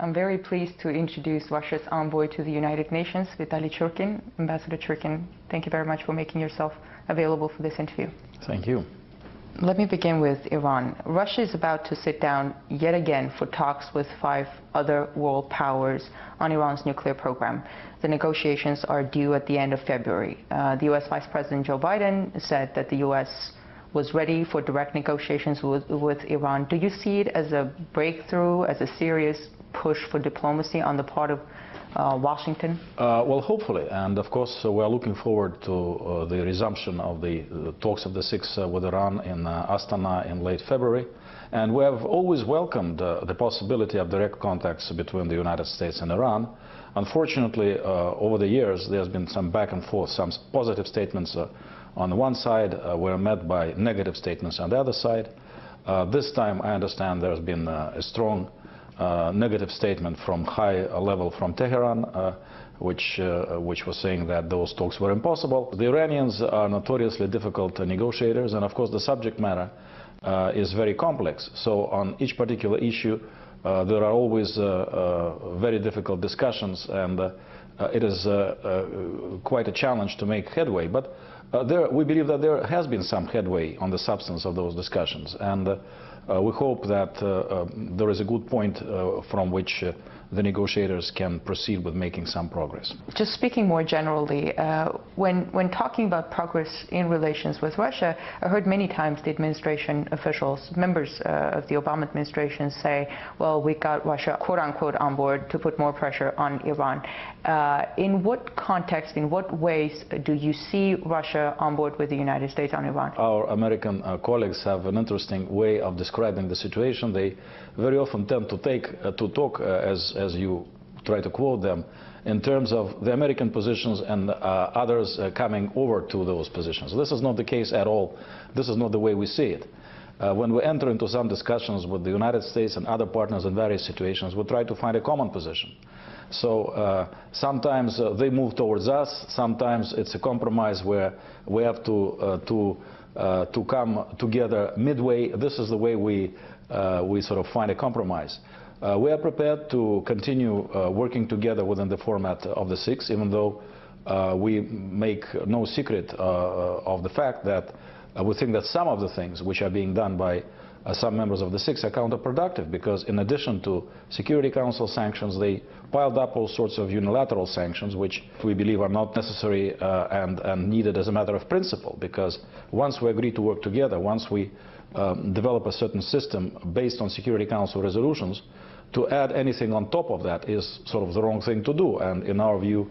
I'm very pleased to introduce Russia's envoy to the United Nations, Vitaly Churkin. Ambassador Churkin, thank you very much for making yourself available for this interview. Thank you. Let me begin with Iran. Russia is about to sit down yet again for talks with 5 other world powers on Iran's nuclear program. The negotiations are due at the end of February. The U.S. Vice President Joe Biden said that the U.S. was ready for direct negotiations with Iran. Do you see it as a breakthrough, as a serious push for diplomacy on the part of Washington? Well, hopefully, and of course we are looking forward to the resumption of the talks of the 6 with Iran in Astana in late February. And we have always welcomed the possibility of direct contacts between the United States and Iran. Unfortunately, over the years there has been some back and forth. Some positive statements on one side were met by negative statements on the other side. This time I understand there has been a strong negative statement from high level from Tehran, which was saying that those talks were impossible. The Iranians are notoriously difficult negotiators, and of course the subject matter is very complex. So on each particular issue there are always very difficult discussions, and it is quite a challenge to make headway. But we believe that there has been some headway on the substance of those discussions, and we hope that there is a good point from which the negotiators can proceed with making some progress. Just speaking more generally, when talking about progress in relations with Russia, I heard many times the administration officials, members of the Obama administration, say, well, we got Russia, quote-unquote, on board to put more pressure on Iran. In what context, in what ways do you see Russia on board with the United States on Iran? Our American colleagues have an interesting way of describing the situation. They very often tend to talk, as you try to quote them, in terms of the American positions and others coming over to those positions. This is not the case at all. This is not the way we see it. When we enter into some discussions with the United States and other partners in various situations, we try to find a common position. So sometimes they move towards us, sometimes it's a compromise where we have to come together midway. This is the way we sort of find a compromise. We are prepared to continue working together within the format of the 6, even though we make no secret of the fact that we think that some of the things which are being done by some members of the 6 are counterproductive, because in addition to Security Council sanctions, they piled up all sorts of unilateral sanctions which we believe are not necessary and needed as a matter of principle, because once we agree to work together, once we develop a certain system based on Security Council resolutions, to add anything on top of that is sort of the wrong thing to do. And in our view,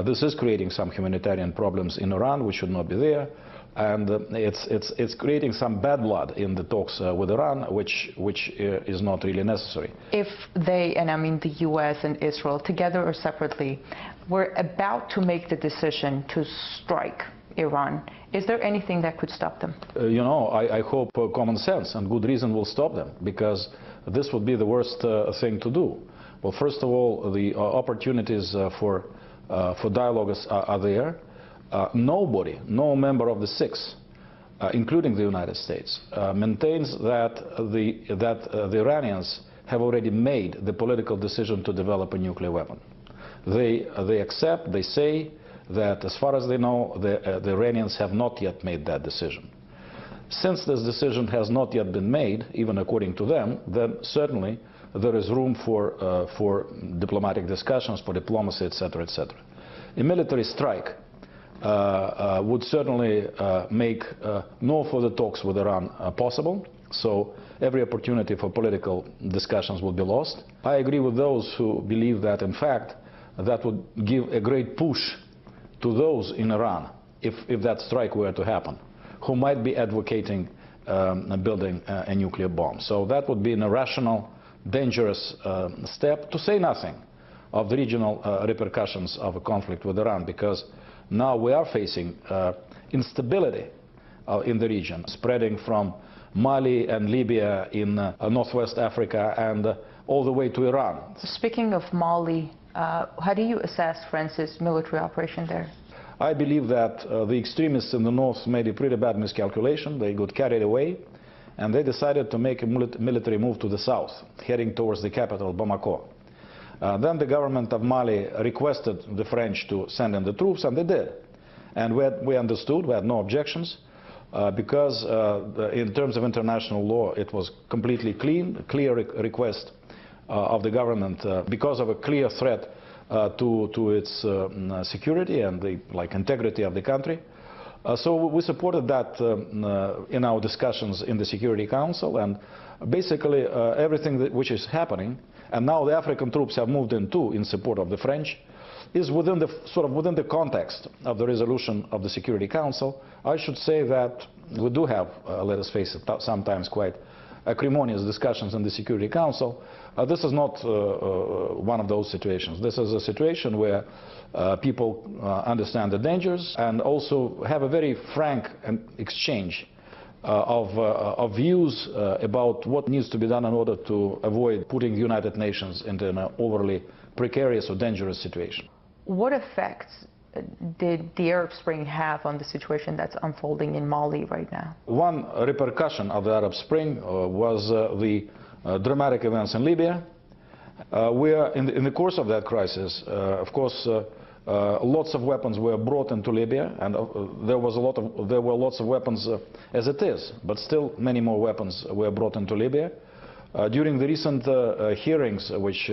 this is creating some humanitarian problems in Iran which should not be there. And it's creating some bad blood in the talks with Iran, which is not really necessary. If they, and I mean the U.S. and Israel, together or separately, were about to make the decision to strike Iran, is there anything that could stop them? You know, I hope common sense and good reason will stop them, because this would be the worst thing to do. Well, first of all, the opportunities for dialogue are there. Nobody, no member of the 6, including the United States, maintains that the Iranians have already made the political decision to develop a nuclear weapon. They accept, they say that as far as they know, the Iranians have not yet made that decision. Since this decision has not yet been made, even according to them, then certainly there is room for diplomatic discussions, for diplomacy, etc., etc. A military strike would certainly make no further talks with Iran possible, so every opportunity for political discussions would be lost. I agree with those who believe that, in fact, that would give a great push to those in Iran, if that strike were to happen, who might be advocating building a nuclear bomb. So that would be an irrational, dangerous step, to say nothing of the regional repercussions of a conflict with Iran, because now we are facing instability in the region, spreading from Mali and Libya in northwest Africa and all the way to Iran. Speaking of Mali, how do you assess France's military operation there? I believe that the extremists in the north made a pretty bad miscalculation. They got carried away, and they decided to make a military move to the south, heading towards the capital, Bamako. Then the government of Mali requested the French to send in the troops, and they did. And we understood, we had no objections, because in terms of international law, it was completely clear request of the government because of a clear threat to its security and the integrity of the country. So we supported that in our discussions in the Security Council, and basically everything which is happening, and now the African troops have moved in too in support of the French, is within the context of the resolution of the Security Council. I should say that we do have, let us face it, sometimes quite acrimonious discussions in the Security Council. This is not one of those situations. This is a situation where people understand the dangers and also have a very frank exchange of views about what needs to be done in order to avoid putting the United Nations into an overly precarious or dangerous situation. What effects did the Arab Spring have on the situation that's unfolding in Mali right now? One repercussion of the Arab Spring was the dramatic events in Libya. Where in the course of that crisis, of course, lots of weapons were brought into Libya, and there were lots of weapons as it is, but still many more weapons were brought into Libya. During the recent hearings which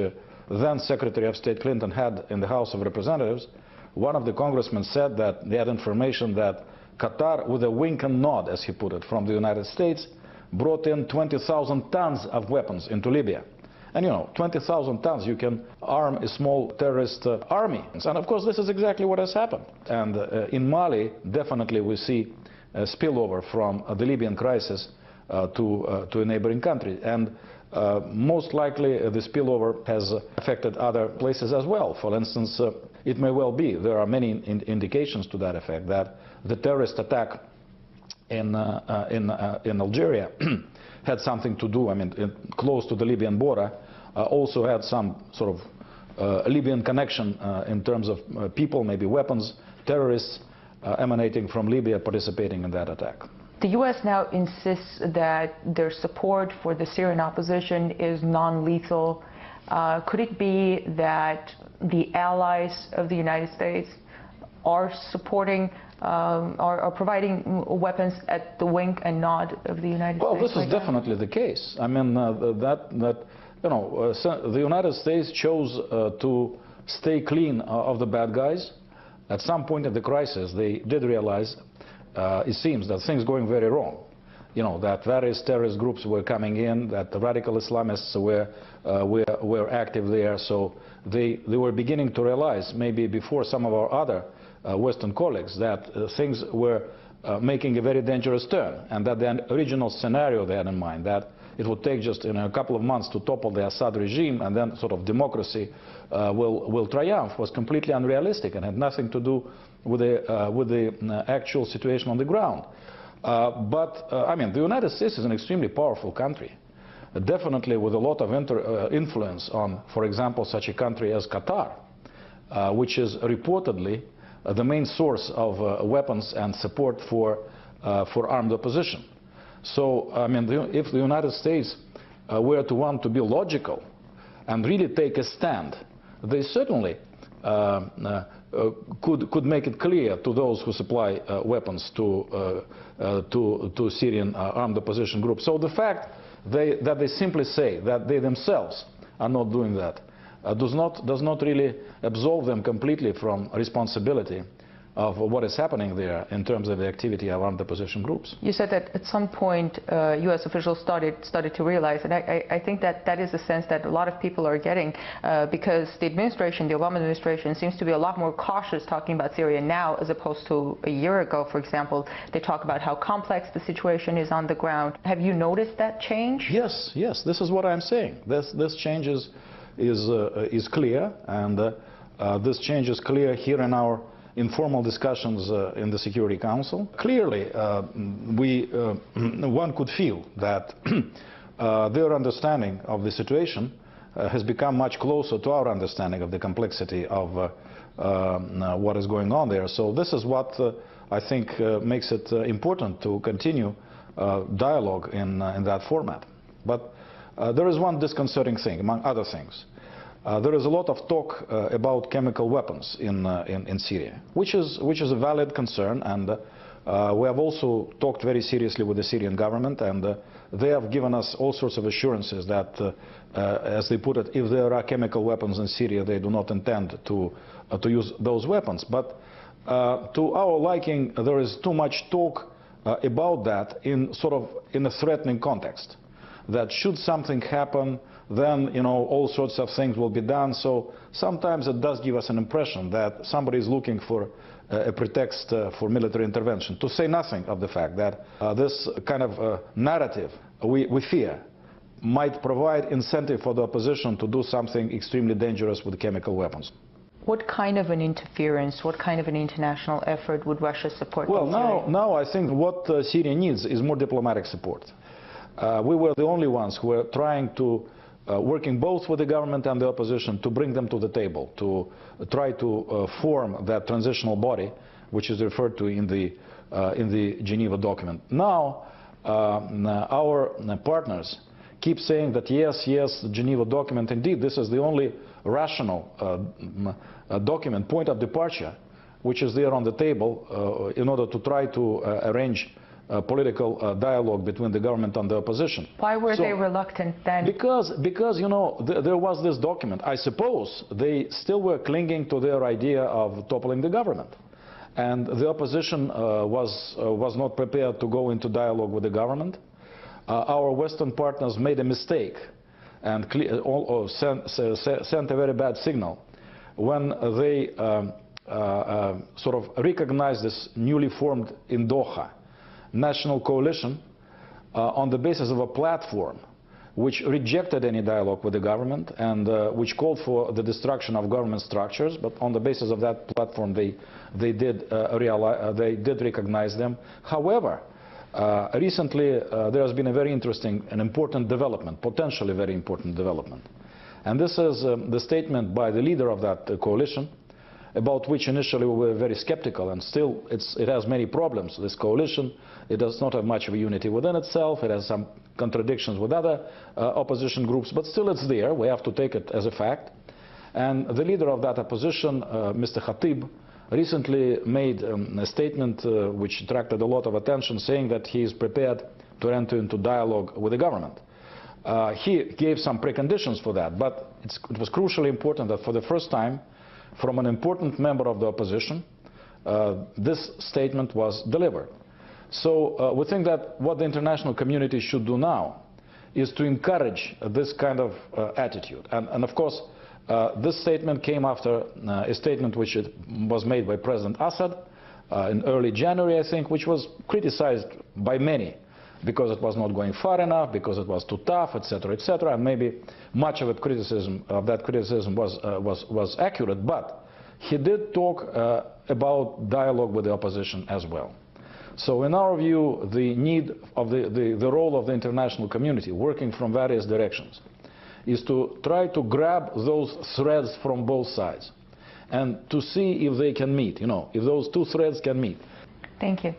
then Secretary of State Clinton had in the House of Representatives, one of the congressmen said that they had information that Qatar, with a wink and nod, as he put it, from the United States, brought in 20,000 tons of weapons into Libya. And you know, 20,000 tons, you can arm a small terrorist army. And of course, this is exactly what has happened. And in Mali, definitely we see a spillover from the Libyan crisis to a neighboring country. And most likely the spillover has affected other places as well. For instance, it may well be, there are many indications to that effect, that the terrorist attack in Algeria had something to do, I mean, close to the Libyan border, also had some sort of Libyan connection in terms of people, maybe weapons, terrorists emanating from Libya participating in that attack. The U.S. now insists that their support for the Syrian opposition is non-lethal. Could it be that the allies of the United States are supporting, are providing weapons at the wink and nod of the United States? Well, this is definitely the case. I mean, the United States chose to stay clean of the bad guys. At some point in the crisis, they did realize, it seems, that things going very wrong. You know, that various terrorist groups were coming in, that the radical Islamists were active there. So they were beginning to realize, maybe before some of our other Western colleagues, that things were making a very dangerous turn, and that the original scenario they had in mind, that it would take just a couple of months to topple the Assad regime and then sort of democracy will triumph, was completely unrealistic and had nothing to do with the actual situation on the ground. I mean, the United States is an extremely powerful country, definitely with a lot of influence on, for example, such a country as Qatar, which is reportedly the main source of weapons and support for armed opposition. So, I mean, if the United States were to want to be logical and really take a stand, they certainly could make it clear to those who supply weapons to Syrian armed opposition groups. So the fact that they simply say that they themselves are not doing that does not really absolve them completely from responsibility of what is happening there in terms of the activity of armed opposition groups. You said that at some point U.S. officials started to realize, and I think that is a sense that a lot of people are getting, because the administration, the Obama administration, seems to be a lot more cautious talking about Syria now as opposed to a year ago, for example. They talk about how complex the situation is on the ground. Have you noticed that change? Yes, yes, this is what I'm saying. This change is clear, and this change is clear here in our informal discussions in the Security Council. Clearly, one could feel that their understanding of the situation has become much closer to our understanding of the complexity of what is going on there. So this is what I think makes it important to continue dialogue in that format. But there is one disconcerting thing, among other things. there is a lot of talk about chemical weapons in Syria, which is a valid concern, and we have also talked very seriously with the Syrian government, and they have given us all sorts of assurances that, as they put it, if there are chemical weapons in Syria, they do not intend to use those weapons. But to our liking, there is too much talk about that in a threatening context. That should something happen, then all sorts of things will be done. So sometimes it does give us an impression that somebody is looking for a pretext for military intervention, to say nothing of the fact that this kind of narrative, we fear, might provide incentive for the opposition to do something extremely dangerous with chemical weapons. What kind of an interference, what kind of an international effort would Russia support? Well, now I think what Syria needs is more diplomatic support. We were the only ones who were trying to, working both with the government and the opposition, to bring them to the table, to try to form that transitional body, which is referred to in the Geneva document. Now, our partners keep saying that yes, the Geneva document, indeed, this is the only rational document, point of departure, which is there on the table in order to try to arrange political dialogue between the government and the opposition. Why were they reluctant then? Because there was this document. I suppose they still were clinging to their idea of toppling the government. And the opposition was not prepared to go into dialogue with the government. Our Western partners made a mistake and sent a very bad signal when they recognized this newly formed in Doha national coalition on the basis of a platform which rejected any dialogue with the government and which called for the destruction of government structures. But on the basis of that platform, they did recognize them. However, recently there has been a very interesting and important development, potentially very important development. And this is the statement by the leader of that coalition, about which initially we were very skeptical, and still it has many problems. This coalition, it does not have much of a unity within itself, it has some contradictions with other opposition groups, but still it's there, we have to take it as a fact. And the leader of that opposition, Mr. Khatib, recently made a statement which attracted a lot of attention, saying that he is prepared to enter into dialogue with the government. He gave some preconditions for that, but it was crucially important that for the first time, from an important member of the opposition, this statement was delivered. So we think that what the international community should do now is to encourage this kind of attitude. And of course, this statement came after a statement which was made by President Assad in early January, I think, which was criticized by many because it was not going far enough, because it was too tough, etc., etc. And maybe much of that criticism was accurate, but he did talk about dialogue with the opposition as well. So in our view, the need of the role of the international community, working from various directions, is to try to grab those threads from both sides and to see if they can meet, if those two threads can meet. Thank you.